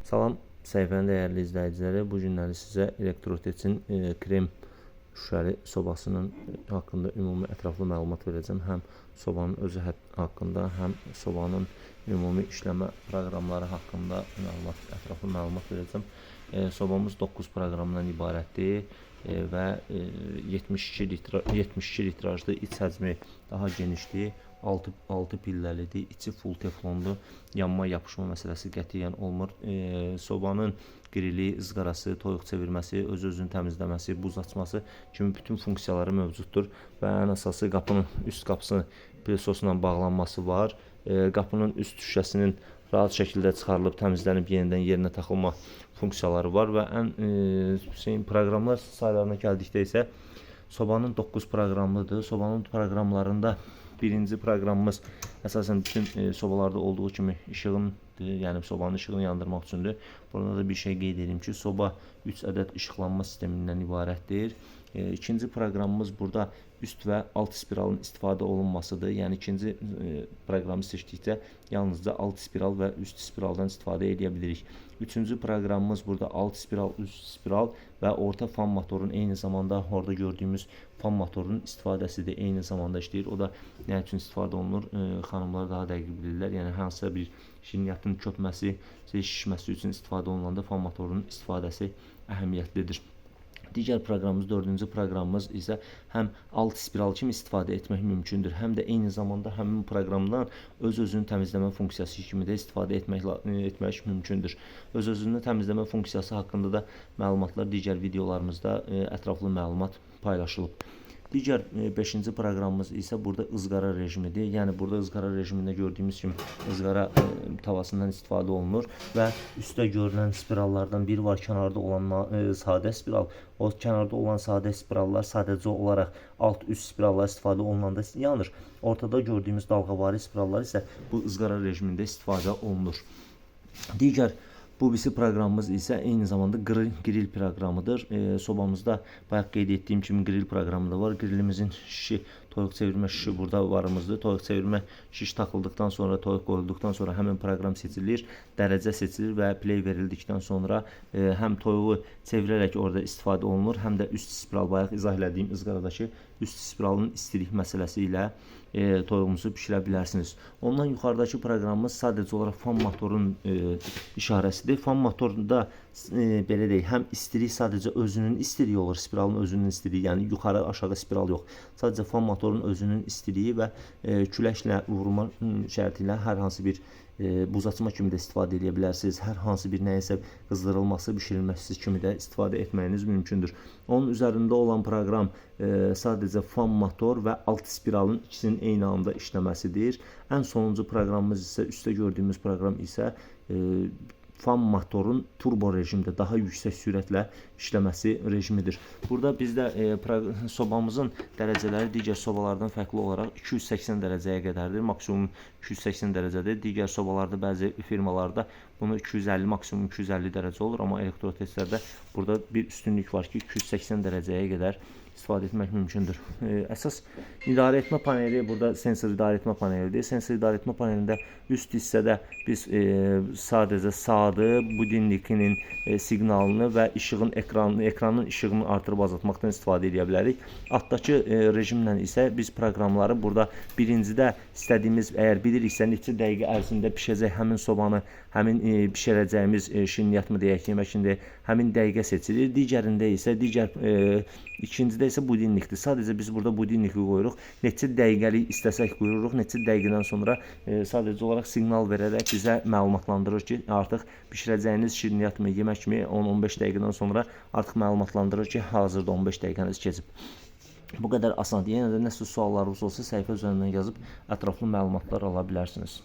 Salam səhifənin dəyərli izləyiciləri, bu günləri sizə Elektroteksin krem şüşəli sobasının haqqında ümumi ətraflı məlumat verəcəm. Həm sobanın özü haqqında, həm sobanın ümumi işləmə proqramları haqqında ətraflı məlumat verəcəm. Sobamız 9 proqramdan ibarətdir və 72 litrajlı iç həcmi daha genişdir. 6 pilləlidir, içi full teflonlu, yanma yapışma məsələsi qətiyyən olmur. Sobanın qrili, ızqarası, toyuq çevirməsi, öz-özünü təmizləməsi, buz açması kimi bütün funksiyaları mövcuddur və ən əsası qapının üst qapısının pilososla bağlanması var. Qapının üst şüşəsinin rahat şəkildə çıxarılıb, təmizlənib yenidən yerinə taxılma funksiyaları var və ən proqramlar saylarına gəldikdə isə sobanın 9 proqramlıdır. Sobanın proqramlarında birinci proqramımız əsasən bütün sobalarda olduğu kimi işığındır, yəni sobanın işığını yandırmaq üçündür. Burada da bir şey qeyd edim ki, soba 3 ədəd işıqlanma sistemindən ibarətdir. İkinci proqramımız burada üst və alt spiralın istifadə olunmasıdır. Yəni ikinci proqramı seçdikdə yalnızca alt spiral və üst spiraldan istifadə edə bilirik. Üçüncü proqramımız burada alt spiral, üst spiral və orta fan motorun eyni zamanda orada gördüyümüz fan motorunun istifadəsidir. Eyni zamanda işləyir. O da nə üçün istifadə olunur? Xanımlar daha dəqiq bilirlər. Yəni hansısa bir şirniyyatın köpməsi, şişməsi üçün istifadə olunanda fan motorunun istifadəsi əhəmiyyətlidir. Digər proqramımız, dördüncü proqramımız isə həm alt spiral kimi istifadə etmək mümkündür, həm də eyni zamanda həmin proqramdan öz-özünü təmizləmə funksiyası kimi də istifadə etmək mümkündür. Öz-özünü təmizləmə funksiyası haqqında da məlumatlar digər videolarımızda ətraflı məlumat paylaşılıb. Digər 5-ci proqramımız isə burada ızqara rejimidir. Yəni burada ızqara rejimində gördüyümüz kimi ızqara tavasından istifadə olunur və üstdə görülən spirallardan biri var, kənarda olan sadə spiral. O kənarda olan sadə spirallar sadəcə olaraq alt-üst spirallar istifadə olunanda yanır. Ortada gördüyümüz dalğavari spirallar isə bu ızqara rejimində istifadə olunur. Digər bu birisi proqramımız isə eyni zamanda grill proqramıdır. Sobamızda bayaq qeyd etdiyim kimi grill proqramı da var. Grillimizin şişi, toyuq çevirmə şişi burada varımızdır. Toyuq çevirmə şiş taxıldıqdan sonra, toyuq qoyulduqdan sonra həmin proqram seçilir, dərəcə seçilir və play verildikdən sonra həm toyuğu çevirərək orada istifadə olunur, həm də üst spiral, bayaq izah elədiyim ızqaradakı üst spiralın istilik məsələsi ilə toyuğumuzu bişirə bilərsiniz. Ondan yuxarıdakı proqramımız sadəcə olaraq fan motorun işarəsidir. Fan motorunda belə deyək, həm istilik sadəcə özünün istiliyi olur, spiralın özünün istiliyi, yəni yuxarı aşağı spiral yox. Sadəcə fan motorun özünün istiliyi və küləklə vurma şərti ilə hər hansı bir buz açma kimi də istifadə edə bilərsiniz. Hər hansı bir nəyəsə qızdırılması, bişirilməsi kimi də istifadə etməyiniz mümkündür. Onun üzərində olan proqram sadəcə fan motor və alt spiralın ikisinin eyni anda işləməsidir. Ən sonuncu proqramımız isə, üstdə gördüyümüz proqram isə fan motorun turbo rejimdə daha yüksək sürətlə işləməsi rejimidir. Burada bizdə sobamızın dərəcələri digər sobalardan fərqli olaraq 280 dərəcəyə qədərdir. Maksimum 280 dərəcədir. Digər sobalarda bəzi firmalarda bunu 250, maksimum 250 dərəcə olur. Amma Elektrotekslərdə burada bir üstünlük var ki, 280 dərəcəyə qədər istifadə etmək mümkündür. Əsas idarə etmə paneli burada sensor idarə etmə panelidir. Sensor idarə etmə panelində üst hissədə biz sadəcə saatı, budilnikinin siqnalını və işığın ekranın işığını artırıb azaltmaqdan istifadə edə bilərik. Altdakı rejimlə isə biz proqramları burada birincidə istədiyimiz, əgər biliriksə neçə dəqiqə ərzində pişəcək həmin sobanı, həmin bişirəcəyimiz şirniyyat mı deyək, yemək həmin dəqiqə seçilir. Digərində isə ikincidə isə budilnikdir. Sadəcə biz burada budilniki qoyuruq. Neçə dəqiqəlik istəsək buyururuq. Neçə dəqiqədən sonra sadəcə olaraq siqnal verərək bizə məlumatlandırır ki, artıq bişirəcəyiniz şirniyyat mı, yemək mi 10-15 dəqiqədən sonra artıq məlumatlandırır ki, hazırda 15 dəqiqəniz keçib. Bu qədər asandır. Yenə də nəsə suallarınız olsa səhifə üzərindən yazıb ətraflı məlumatlar ala bilərsiniz.